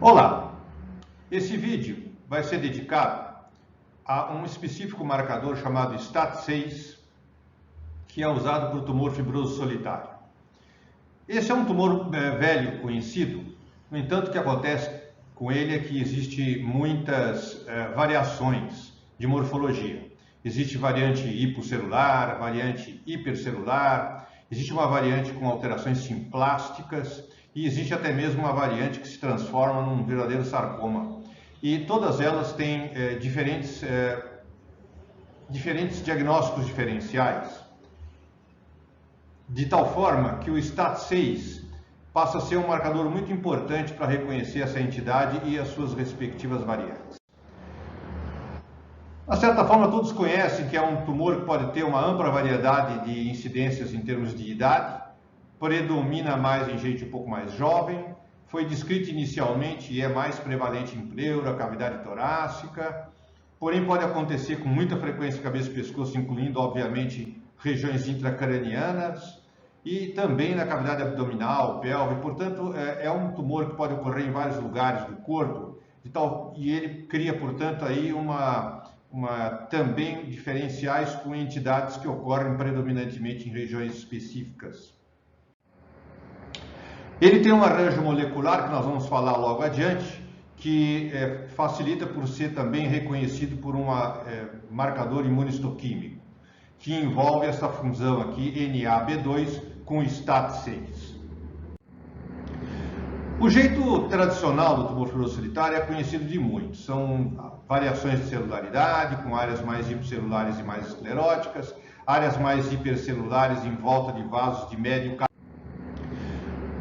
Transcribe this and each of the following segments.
Olá! Esse vídeo vai ser dedicado a um específico marcador chamado STAT6, que é usado para o tumor fibroso solitário. Esse é um tumor velho conhecido, no entanto o que acontece com ele é que existe muitas variações de morfologia. Existe variante hipocelular, variante hipercelular, existe uma variante com alterações simplásticas e existe até mesmo uma variante que se transforma num verdadeiro sarcoma. E todas elas têm diferentes diagnósticos diferenciais, de tal forma que o STAT6 passa a ser um marcador muito importante para reconhecer essa entidade e as suas respectivas variantes. De certa forma, todos conhecem que é um tumor que pode ter uma ampla variedade de incidências em termos de idade, predomina mais em gente um pouco mais jovem, foi descrito inicialmente e é mais prevalente em pleura, cavidade torácica, porém pode acontecer com muita frequência cabeça e pescoço, incluindo, obviamente, regiões intracranianas e também na cavidade abdominal, pelve. Portanto, é um tumor que pode ocorrer em vários lugares do corpo e ele cria, portanto, aí também diferenciais com entidades que ocorrem predominantemente em regiões específicas. Ele tem um arranjo molecular, que nós vamos falar logo adiante, que facilita por ser também reconhecido por um marcador imunistoquímico, que envolve essa fusão aqui, NAB2, com STAT6. O jeito tradicional do tumor fibroso solitário é conhecido de muitos. São variações de celularidade, com áreas mais hipocelulares e mais escleróticas, áreas mais hipercelulares em volta de vasos de médio calibre.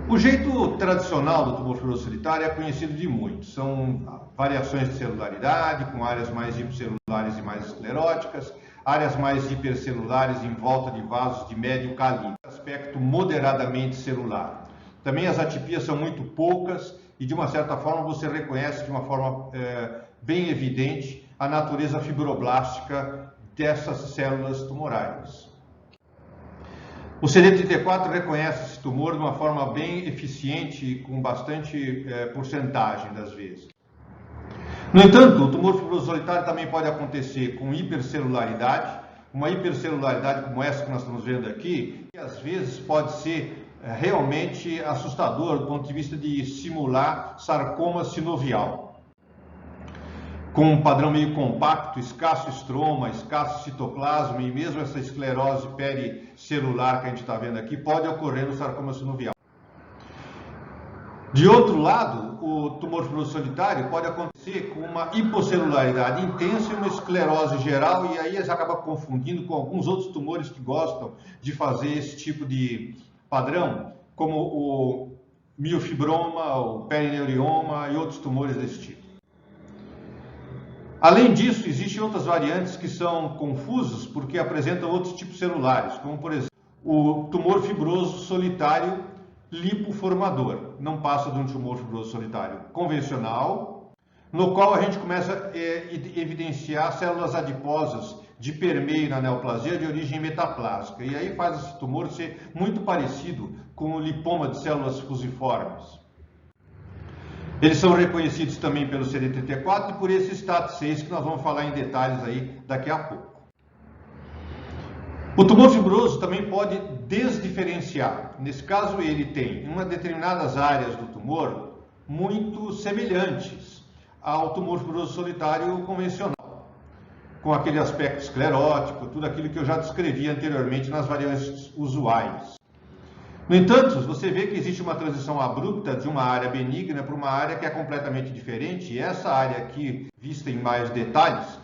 O jeito tradicional do tumor fibroso solitário é conhecido de muitos. São variações de celularidade, com áreas mais hipocelulares e mais escleróticas, áreas mais hipercelulares em volta de vasos de médio calibre, aspecto moderadamente celular. Também as atipias são muito poucas e, de uma certa forma, você reconhece de uma forma bem evidente a natureza fibroblástica dessas células tumorais. O CD34 reconhece esse tumor de uma forma bem eficiente e com bastante porcentagem das vezes. No entanto, o tumor fibroso solitário também pode acontecer com hipercelularidade, uma hipercelularidade como essa que nós estamos vendo aqui, que às vezes pode ser realmente assustador do ponto de vista de simular sarcoma sinovial, com um padrão meio compacto, escasso estroma, escasso citoplasma e mesmo essa esclerose pericelular que a gente está vendo aqui pode ocorrer no sarcoma sinovial. De outro lado, o tumor fibroso solitário pode acontecer com uma hipocelularidade intensa e uma esclerose geral, e aí você acaba confundindo com alguns outros tumores que gostam de fazer esse tipo de padrão, como o miofibroma, o perineurioma e outros tumores desse tipo. Além disso, existem outras variantes que são confusas porque apresentam outros tipos celulares, como por exemplo o tumor fibroso solitário lipoformador. Não passa de um tumor fibroso solitário convencional, no qual a gente começa a evidenciar células adiposas de permeio na neoplasia de origem metaplásica. E aí faz esse tumor ser muito parecido com o lipoma de células fusiformes. Eles são reconhecidos também pelo CD34 e por esse STAT6 que nós vamos falar em detalhes aí daqui a pouco. O tumor fibroso também pode desdiferenciar. Nesse caso, ele tem em determinadas áreas do tumor muito semelhantes ao tumor fibroso solitário convencional, com aquele aspecto esclerótico, tudo aquilo que eu já descrevi anteriormente nas variantes usuais. No entanto, você vê que existe uma transição abrupta de uma área benigna para uma área que é completamente diferente, e essa área aqui, vista em mais detalhes,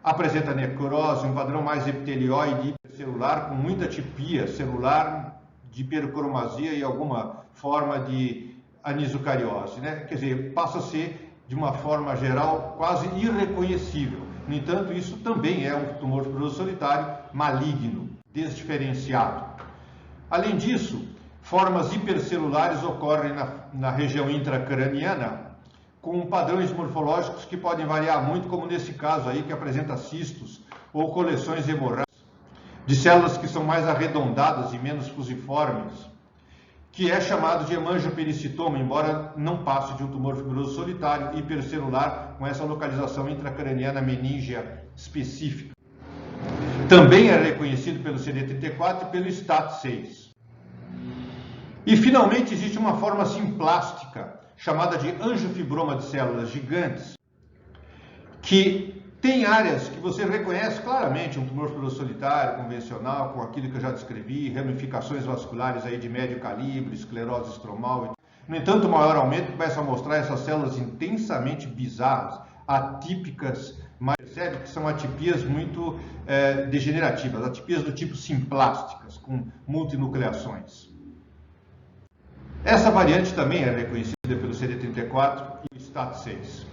apresenta necrose, um padrão mais epitelioide hipercelular, com muita atipia celular, de hipercromasia e alguma forma de anisocariose, né? Quer dizer, passa a ser, de uma forma geral, quase irreconhecível. No entanto, isso também é um tumor fibroso solitário maligno, desdiferenciado. Além disso, formas hipercelulares ocorrem na região intracraniana, com padrões morfológicos que podem variar muito, como nesse caso aí, que apresenta cistos ou coleções hemorrágicas, de células que são mais arredondadas e menos fusiformes. que é chamado de hemangiopericitoma, embora não passe de um tumor fibroso solitário hipercelular com essa localização intracraniana meníngea específica. Também é reconhecido pelo CD34 e pelo STAT6. E finalmente existe uma forma simplástica chamada de angiofibroma de células gigantes, que tem áreas que você reconhece claramente, um tumor fibroso solitário, convencional, com aquilo que eu já descrevi, ramificações vasculares aí de médio calibre, esclerose estromal. No entanto, o maior aumento começa a mostrar essas células intensamente bizarras, atípicas, mas percebe que são atipias muito degenerativas, atipias do tipo simplásticas, com multinucleações. Essa variante também é reconhecida pelo CD34 e o STAT6.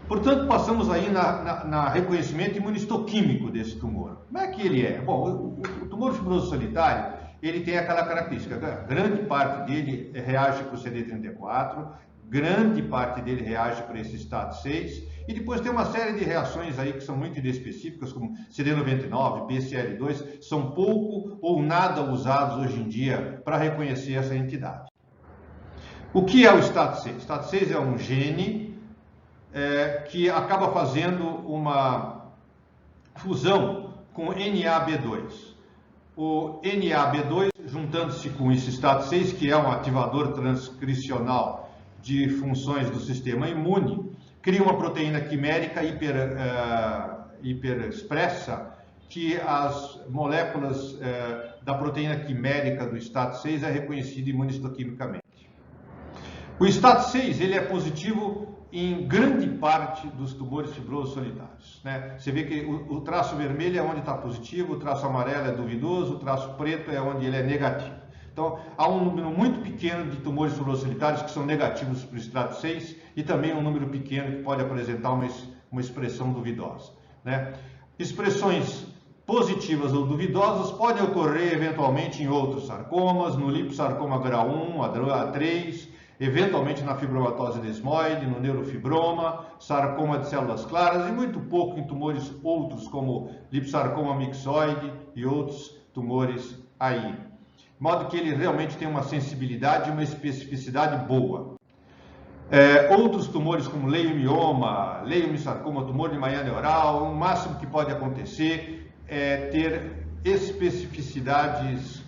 Portanto, passamos aí na reconhecimento imunistoquímico desse tumor. Como é que ele é? Bom, o tumor fibroso solitário, ele tem aquela característica, grande parte dele reage para o CD34, grande parte dele reage para esse STAT6, e depois tem uma série de reações aí que são muito inespecíficas, como CD99, BCL2, são pouco ou nada usados hoje em dia para reconhecer essa entidade. O que é o STAT6? O STAT6 é um gene que acaba fazendo uma fusão com NAB2. O NAB2, juntando-se com esse STAT6, que é um ativador transcricional de funções do sistema imune, cria uma proteína quimérica hiperexpressa, que as moléculas da proteína quimérica do STAT6 é reconhecida imunistoquimicamente. O STAT6 ele é positivo em grande parte dos tumores fibrosos solitários, né? Você vê que o traço vermelho é onde está positivo, o traço amarelo é duvidoso, o traço preto é onde ele é negativo. Então, há um número muito pequeno de tumores fibrosos solitários que são negativos para o STAT6 e também um número pequeno que pode apresentar uma expressão duvidosa, né? Expressões positivas ou duvidosas podem ocorrer eventualmente em outros sarcomas, no liposarcoma grau 1, A3, eventualmente na fibromatose desmoide, no neurofibroma, sarcoma de células claras e muito pouco em tumores outros como liposarcoma mixoide e outros tumores aí. De modo que ele realmente tem uma sensibilidade e uma especificidade boa. Outros tumores como leiomioma, leiomissarcoma, tumor de Maillard neural, o máximo que pode acontecer é ter especificidades,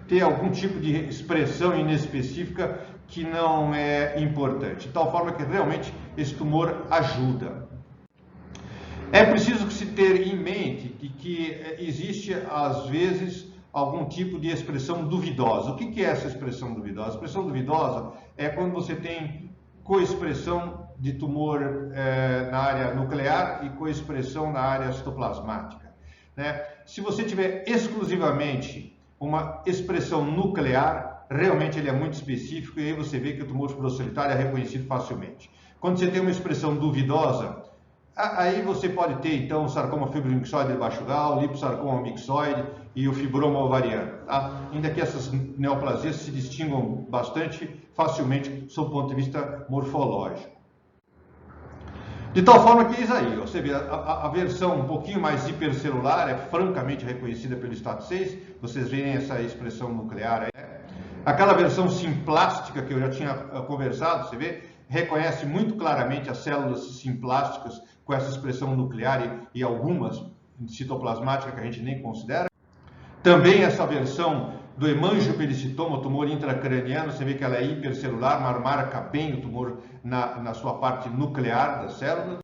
ter algum tipo de expressão inespecífica que não é importante, de tal forma que realmente esse tumor ajuda. É preciso que se ter em mente que existe, às vezes, algum tipo de expressão duvidosa. O que é essa expressão duvidosa? A expressão duvidosa é quando você tem coexpressão de tumor na área nuclear e coexpressão na área citoplasmática, né? Se você tiver exclusivamente uma expressão nuclear, realmente ele é muito específico e aí você vê que o tumor fibroso solitário é reconhecido facilmente. Quando você tem uma expressão duvidosa, aí você pode ter então o sarcoma fibromixoide de baixo grau, o liposarcoma mixoide e o fibroma ovariano, tá? Ainda que essas neoplasias se distinguam bastante facilmente sob o ponto de vista morfológico. De tal forma que isso aí, você vê, a versão um pouquinho mais hipercelular é francamente reconhecida pelo STAT6, vocês veem essa expressão nuclear aí. Aquela versão simplástica que eu já tinha conversado, você vê, reconhece muito claramente as células simplásticas com essa expressão nuclear e algumas citoplasmáticas que a gente nem considera. Também essa versão do hemangiopericitoma, tumor intracraniano, você vê que ela é hipercelular, mas marca bem o tumor na sua parte nuclear das células.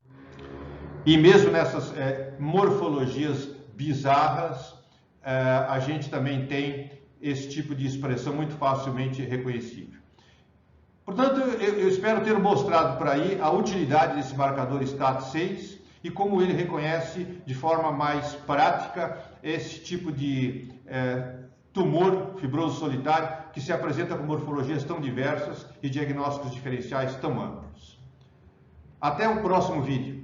E mesmo nessas morfologias bizarras, a gente também tem esse tipo de expressão muito facilmente reconhecível. Portanto, eu espero ter mostrado por aí a utilidade desse marcador STAT6 e como ele reconhece de forma mais prática esse tipo de tumor fibroso solitário que se apresenta com morfologias tão diversas e diagnósticos diferenciais tão amplos. Até o próximo vídeo.